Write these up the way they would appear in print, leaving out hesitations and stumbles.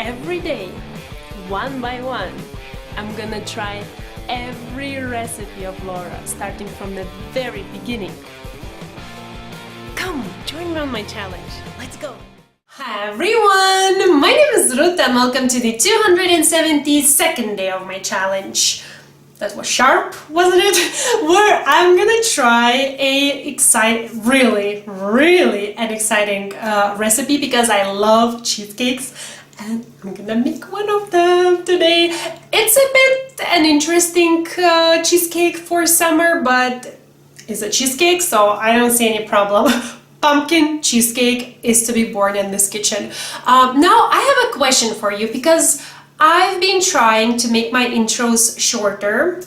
every day, one by one, I'm gonna try every recipe of Laura, starting from the very beginning. Come, join me on my challenge. Let's go! Hi everyone! My name is Ruta and welcome to the 272nd day of my challenge. That was sharp, wasn't it? Where I'm gonna try a really an exciting recipe because I love cheesecakes and I'm gonna make one of them today. It's a bit an interesting cheesecake for summer, but it's a cheesecake, so I don't see any problem. Pumpkin cheesecake is to be born in this kitchen. Now I have a question for you because I've been trying to make my intros shorter,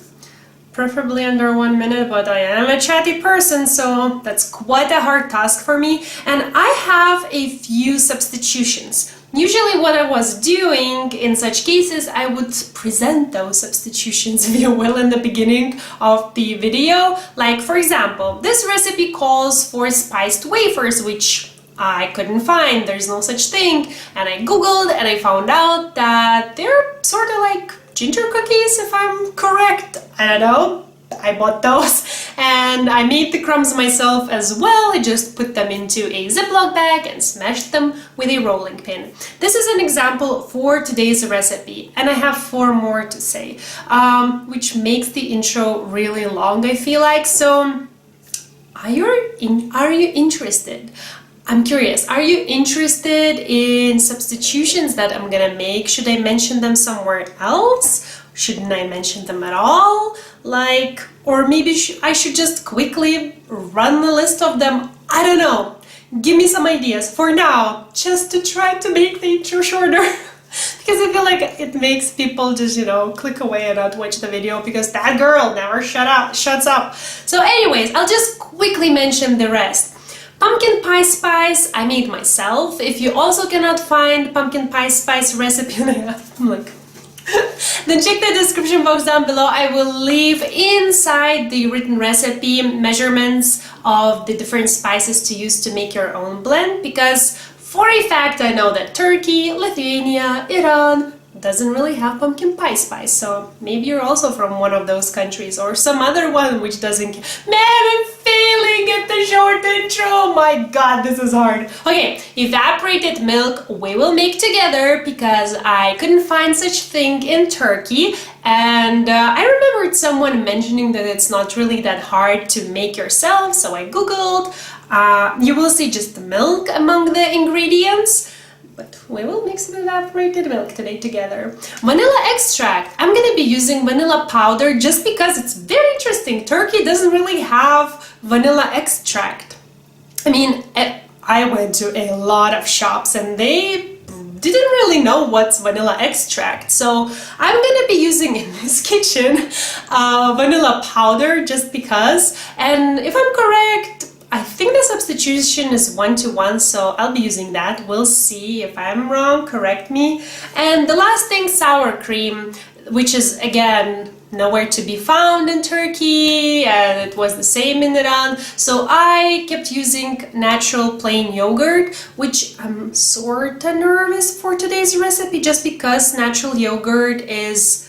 preferably under 1 minute, but I am a chatty person, so that's quite a hard task for me. And I have a few substitutions. Usually what I was doing in such cases, I would present those substitutions, if you will, in the beginning of the video. Like, for example, this recipe calls for spiced wafers, which I couldn't find. There's no such thing. And I googled and I found out that they're sort of like ginger cookies, if I'm correct. I don't know. I bought those and I made the crumbs myself as well. I just put them into a Ziploc bag and smashed them with a rolling pin. This is an example for today's recipe, and I have 4 more to say, which makes the intro really long, I feel like. So are you interested? I'm curious, are you interested in substitutions that I'm gonna make? Should I mention them somewhere else? Shouldn't I mention them at all? Like, or maybe I should just quickly run the list of them? I don't know. Give me some ideas for now, just to try to make the intro shorter. Because I feel like it makes people just, click away and not watch the video because that girl never shuts up. So anyways, I'll just quickly mention the rest. Pumpkin pie spice, I made myself. If you also cannot find pumpkin pie spice recipe, then check the description box down below. I will leave inside the written recipe measurements of the different spices to use to make your own blend, because for a fact I know that Turkey, Lithuania, Iran doesn't really have pumpkin pie spice, so maybe you're also from one of those countries or some other one which doesn't. Man, I'm failing at the short intro. My god, this is hard. Okay, evaporated milk we will make together because I couldn't find such thing in Turkey, and I remembered someone mentioning that it's not really that hard to make yourself, so I googled. You will see just the milk among the ingredients. But we will mix some evaporated milk today together. Vanilla extract. I'm gonna be using vanilla powder just because it's very interesting. Turkey doesn't really have vanilla extract. I mean, I went to a lot of shops and they didn't really know what's vanilla extract. So I'm gonna be using in this kitchen vanilla powder just because. And if I'm correct, I think the substitution is 1-to-1, so I'll be using that. We'll see. If I'm wrong, correct me. And the last thing, sour cream, which is again nowhere to be found in Turkey, and it was the same in Iran. So I kept using natural plain yogurt, which I'm sort of nervous for today's recipe just because natural yogurt is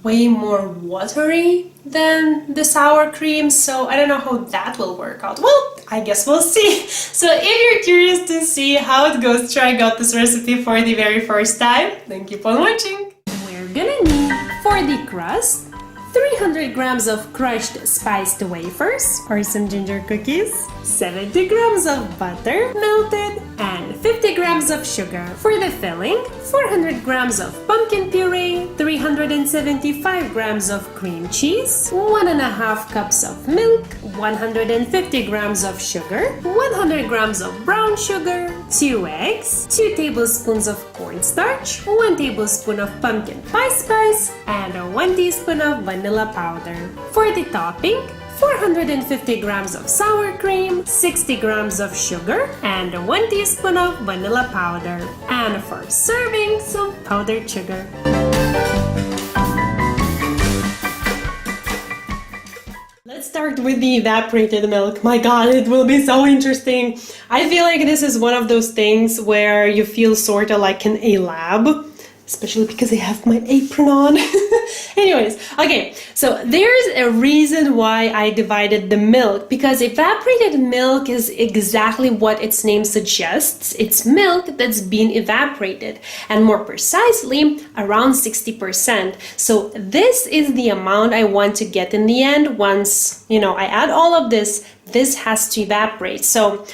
way more watery than the sour cream, so I don't know how that will work out. Well, I guess we'll see. So if you're curious to see how it goes trying out this recipe for the very first time, then keep on watching. We're gonna need, for the crust, 300 grams of crushed spiced wafers or some ginger cookies, 70 grams of butter melted, and 50 grams of sugar. For the filling, 400 grams of pumpkin puree, 375 grams of cream cheese, 1.5 cups of milk, 150 grams of sugar, 100 grams of brown sugar, 2 eggs, 2 tablespoons of cornstarch, 1 tablespoon of pumpkin pie spice, and 1 teaspoon of vanilla powder. For the topping, 450 grams of sour cream, 60 grams of sugar, and 1 teaspoon of vanilla powder. And for serving, some powdered sugar. Let's start with the evaporated milk. My god, it will be so interesting. I feel like this is one of those things where you feel sort of like in a lab. especially because I have my apron on. Anyways, okay, so there's a reason why I divided the milk, because evaporated milk is exactly what its name suggests. It's milk that's been evaporated, and more precisely, around 60%. So this is the amount I want to get in the end. Once, you know, I add all of this, this has to evaporate. So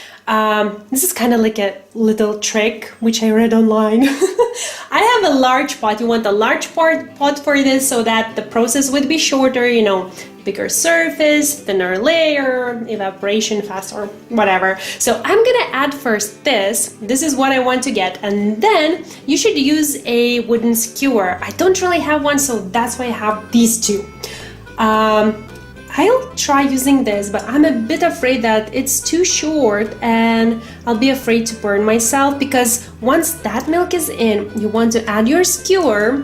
this is kind of like a little trick which I read online. I have a large pot. You want a large pot for this so that the process would be shorter, you know, bigger surface, thinner layer, evaporation fast, or whatever. So I'm gonna add first this. This is what I want to get, and then you should use a wooden skewer. I don't really have one, so that's why I have these two. I'll try using this, but I'm a bit afraid that it's too short and I'll be afraid to burn myself, because once that milk is in, you want to add your skewer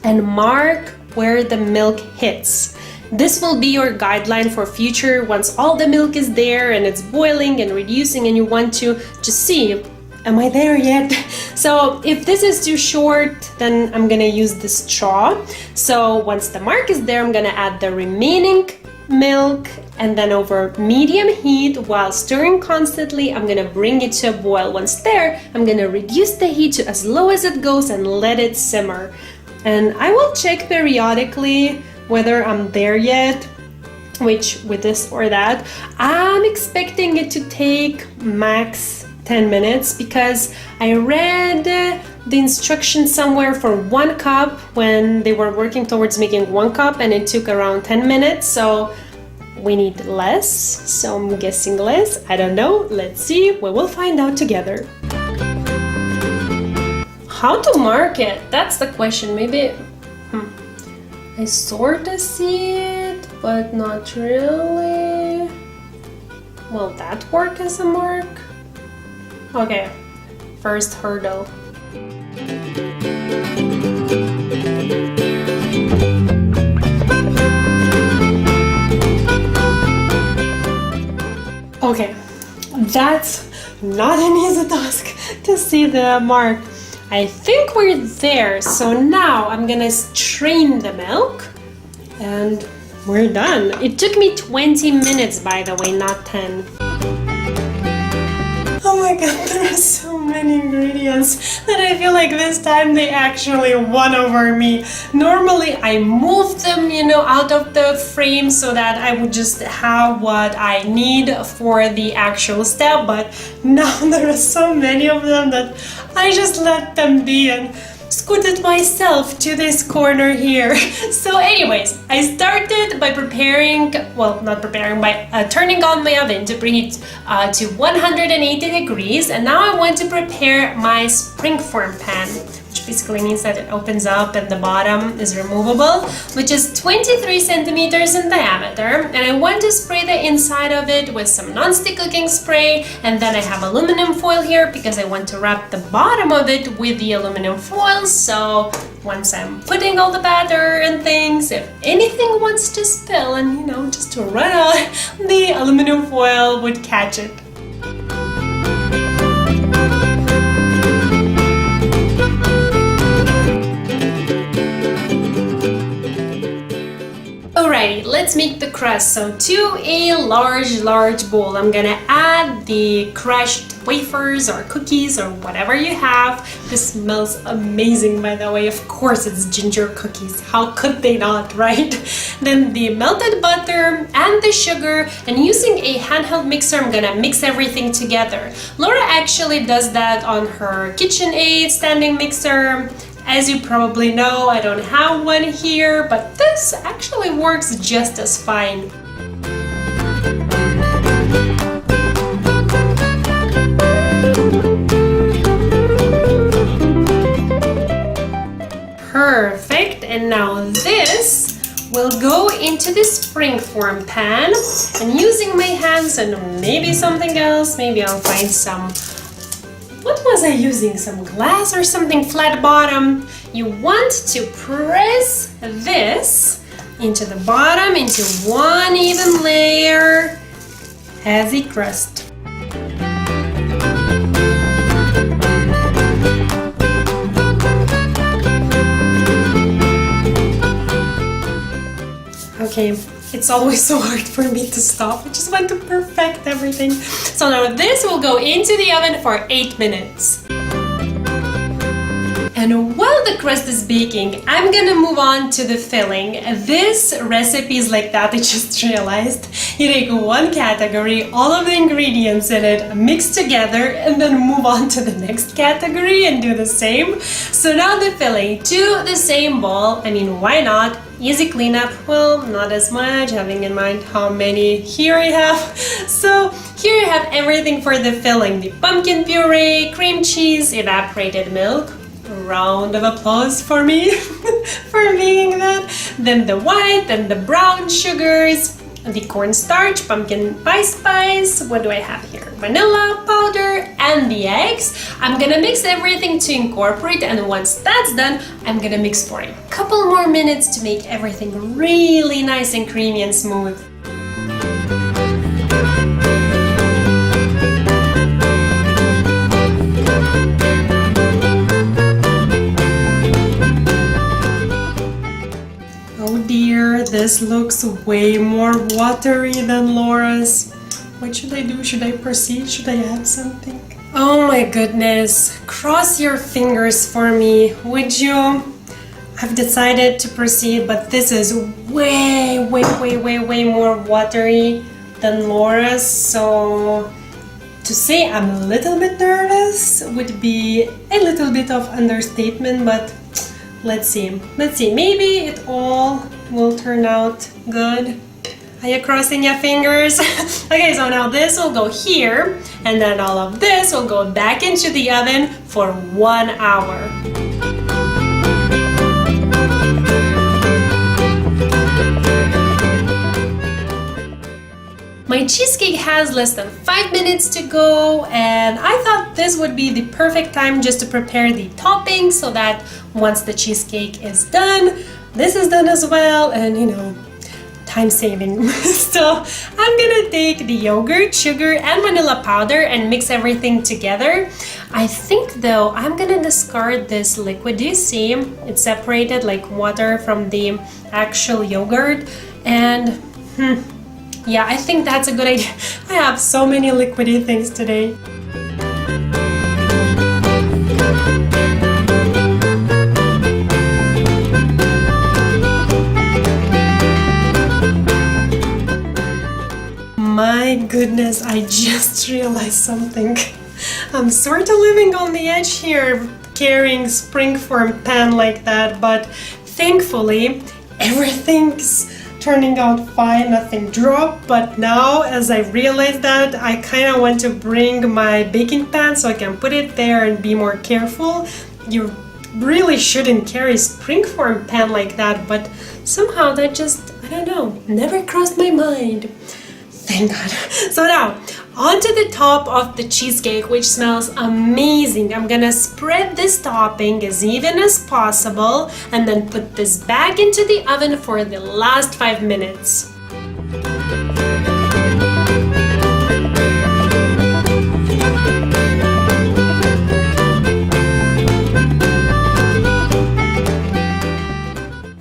and mark where the milk hits. This will be your guideline for future. Once all the milk is there and it's boiling and reducing, and you want to just see, am I there yet? So if this is too short, then I'm gonna use the straw. So once the mark is there, I'm gonna add the remaining milk, and then over medium heat, while stirring constantly, I'm gonna bring it to a boil. Once there, I'm gonna reduce the heat to as low as it goes and let it simmer. And I will check periodically whether I'm there yet, which with this or that. I'm expecting it to take max 10 minutes, because I read the instructions somewhere for 1 cup when they were working towards making 1 cup, and it took around 10 minutes. So we need less, so I'm guessing less. I don't know, let's see, we will find out together. How to mark it? That's the question. Maybe I sort of see it, but not really. Will that work as a mark? Okay, first hurdle. Okay, that's not an easy task to see the mark. I think we're there, so now I'm gonna strain the milk and we're done. It took me 20 minutes, by the way, not 10. Oh my god, there are so many ingredients that I feel like this time they actually won over me. Normally I move them, you know, out of the frame so that I would just have what I need for the actual step, but now there are so many of them that I just let them be and scooted myself to this corner here. So anyways, I started by turning on my oven to bring it to 180 degrees, and now I want to prepare my springform pan, which basically means that it opens up and the bottom is removable, which is 23 centimeters in diameter, and I want to spray the inside of it with some non-stick cooking spray, and then I have aluminum foil here because I want to wrap the bottom of it with the aluminum foil. So once I'm putting all the batter and things, if anything wants to spill and, you know, just to run out, the aluminum foil would catch it. Alrighty, let's make the crust. So to a large bowl, I'm gonna add the crushed wafers or cookies or whatever you have. This smells amazing, by the way. Of course it's ginger cookies. How could they not, right? Then the melted butter and the sugar, and using a handheld mixer, I'm gonna mix everything together. Laura actually does that on her KitchenAid standing mixer. As you probably know, I don't have one here, but this actually works just as fine. Perfect, and now this will go into the springform pan, and using my hands and maybe something else, maybe I'll find some, what was I using? Some glass or something flat bottom. You want to press this into the bottom, into one even layer as a crust. okay, it's always so hard for me to stop. I just want to perfect everything. So now this will go into the oven for 8 minutes. And while the crust is baking, I'm gonna move on to the filling. This recipe is like that, I just realized. You take one category, all of the ingredients in it, mix together, and then move on to the next category and do the same. So now the filling, to the same bowl. I mean, why not? Easy cleanup, well, not as much, having in mind how many here I have. So here I have everything for the filling. The pumpkin puree, cream cheese, evaporated milk. Round of applause for me for making that. Then the white, then the brown sugars, the cornstarch, pumpkin pie spice. What do I have here? Vanilla powder and the eggs. I'm gonna mix everything to incorporate, and once that's done, I'm gonna mix for a couple more minutes to make everything really nice and creamy and smooth. This looks way more watery than Laura's. What should I do? Should I proceed? Should I add something? Oh my goodness. Cross your fingers for me, would you? I've decided to proceed, but this is way more watery than Laura's. So to say I'm a little bit nervous would be a little bit of understatement, but let's see. Maybe it all will turn out good. Are you crossing your fingers? Okay, so now this will go here, and then all of this will go back into the oven for 1 hour. My cheesecake has less than 5 minutes to go, and I thought this would be the perfect time just to prepare the topping so that once the cheesecake is done, this is done as well, and you know, time saving. So I'm gonna take the yogurt, sugar, and vanilla powder and mix everything together. I think though I'm gonna discard this liquid. Do you see? It's separated like water from the actual yogurt, and yeah, I think that's a good idea. I have so many liquidy things today. My goodness, I just realized something. I'm sort of living on the edge here, carrying springform pan like that, but thankfully everything's turning out fine, nothing dropped. But now as I realize that, I kind of want to bring my baking pan so I can put it there and be more careful. You really shouldn't carry springform pan like that, but somehow that just, I don't know, never crossed my mind. Thank God. So now, onto the top of the cheesecake, which smells amazing. I'm gonna spread this topping as even as possible and then put this back into the oven for the last 5 minutes.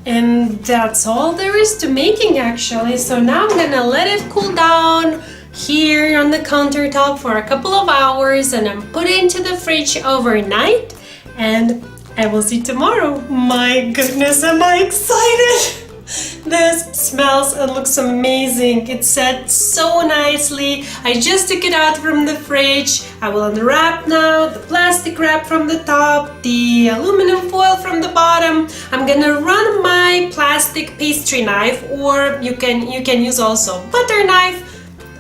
And that's all there is to making actually. So now I'm gonna let it cool down here on the countertop for a couple of hours, and then put it into the fridge overnight, and I will see tomorrow. My goodness, am I excited! This smells and looks amazing. It's set so nicely. I just took it out from the fridge. I will unwrap now the plastic wrap from the top, the aluminum foil from the bottom. I'm gonna run my plastic pastry knife, or you can use also butter knife.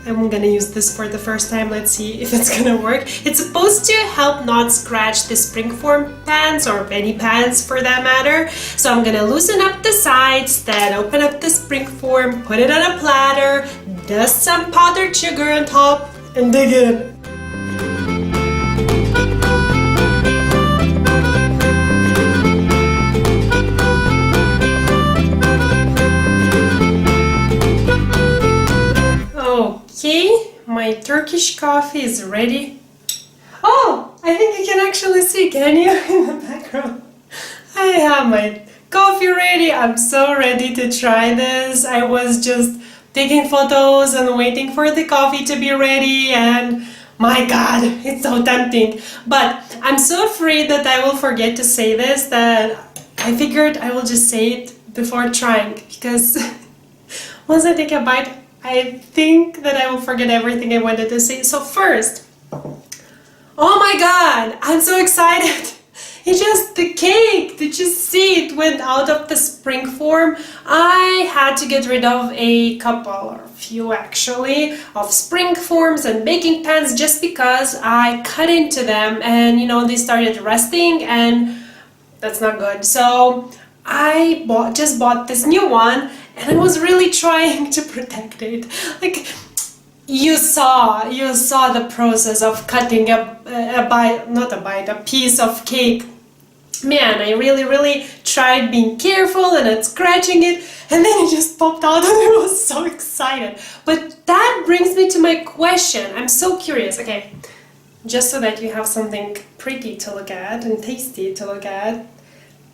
I'm gonna use this for the first time. Let's see if it's gonna work. It's supposed to help not scratch the springform pans, or any pans for that matter. So I'm gonna loosen up the sides, then open up the springform, put it on a platter, dust some powdered sugar on top, and dig in. Okay, my Turkish coffee is ready. Oh, I think you can actually see, can you, in the background? I have my coffee ready. I'm so ready to try this. I was just taking photos and waiting for the coffee to be ready, and my God, it's so tempting. But I'm so afraid that I will forget to say this that I figured I will just say it before trying, because once I take a bite, I think that I will forget everything I wanted to say. So first, oh my God, I'm so excited. It's just the cake. Did you see it went out of the spring form? I had to get rid of a couple, or a few actually, of spring forms and baking pans just because I cut into them and they started rusting, and that's not good. So I just bought this new one, and I was really trying to protect it. Like, you saw the process of cutting a piece of cake. Man, I really tried being careful and not scratching it, and then it just popped out and I was so excited. But that brings me to my question. I'm so curious. Okay, just so that you have something pretty to look at and tasty to look at,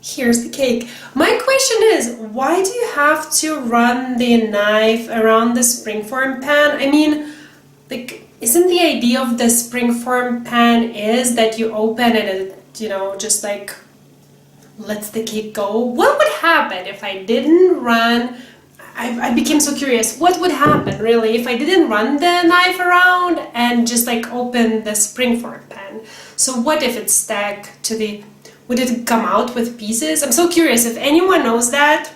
here's the cake. My question is, why do you have to run the knife around the springform pan? I mean, like, isn't the idea of the springform pan is that you open it and just like lets the cake go? What would happen if I didn't run? I became so curious. What would happen really if I didn't run the knife around and just like open the springform pan? So what if it stuck to the... Would it come out with pieces? I'm so curious. If anyone knows that,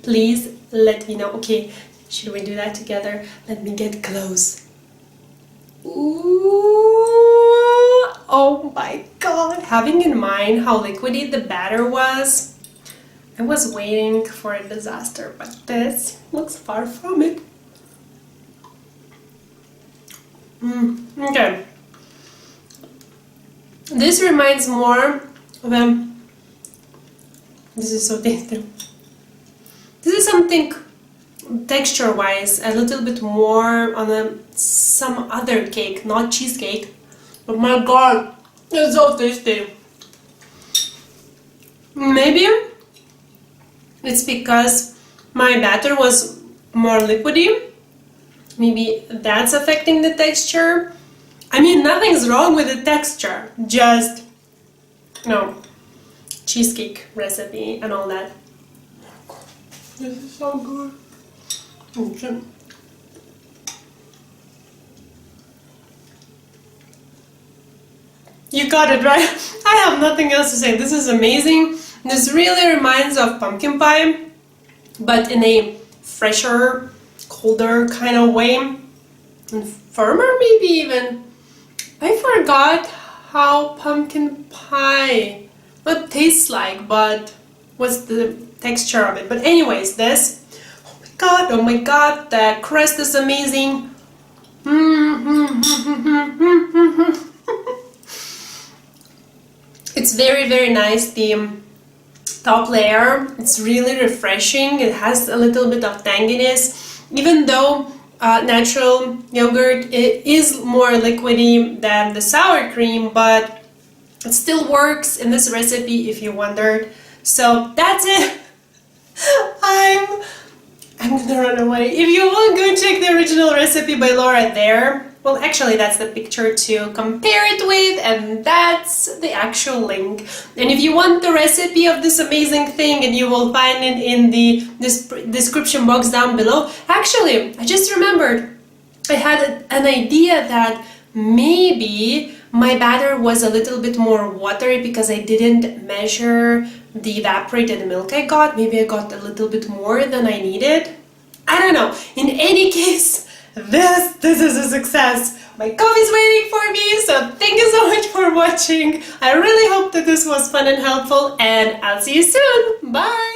please let me know. Okay, should we do that together? Let me get close. Ooh, oh my God. Having in mind how liquidy the batter was, I was waiting for a disaster, but this looks far from it. Okay. This reminds more of this is so tasty. This is something texture-wise a little bit more on some other cake, not cheesecake. But my God, it's so tasty. Maybe it's because my batter was more liquidy. Maybe that's affecting the texture. I mean, nothing's wrong with the texture, just cheesecake recipe and all that. This is so good. Okay. You got it right. I have nothing else to say. This is amazing. This really reminds of pumpkin pie, but in a fresher, colder kind of way, and firmer maybe even. I forgot how pumpkin pie what tastes like, but what's the texture of it. But anyways, this, oh my god, the crust is amazing. It's very nice, the top layer. It's really refreshing. It has a little bit of tanginess, even though natural yogurt is more liquidy than the sour cream, but it still works in this recipe if you wondered. So that's it. I'm gonna run away. If you want, go check the original recipe by Laura there. Well, actually that's the picture to compare it with, and that's the actual link. And if you want the recipe of this amazing thing, and you will find it in the description box down below. Actually, I just remembered, I had an idea that maybe my batter was a little bit more watery because I didn't measure the evaporated milk I got. Maybe I got a little bit more than I needed. I don't know. In any case, this is a success. My coffee's waiting for me, so thank you so much for watching. I really hope that this was fun and helpful, and I'll see you soon. Bye!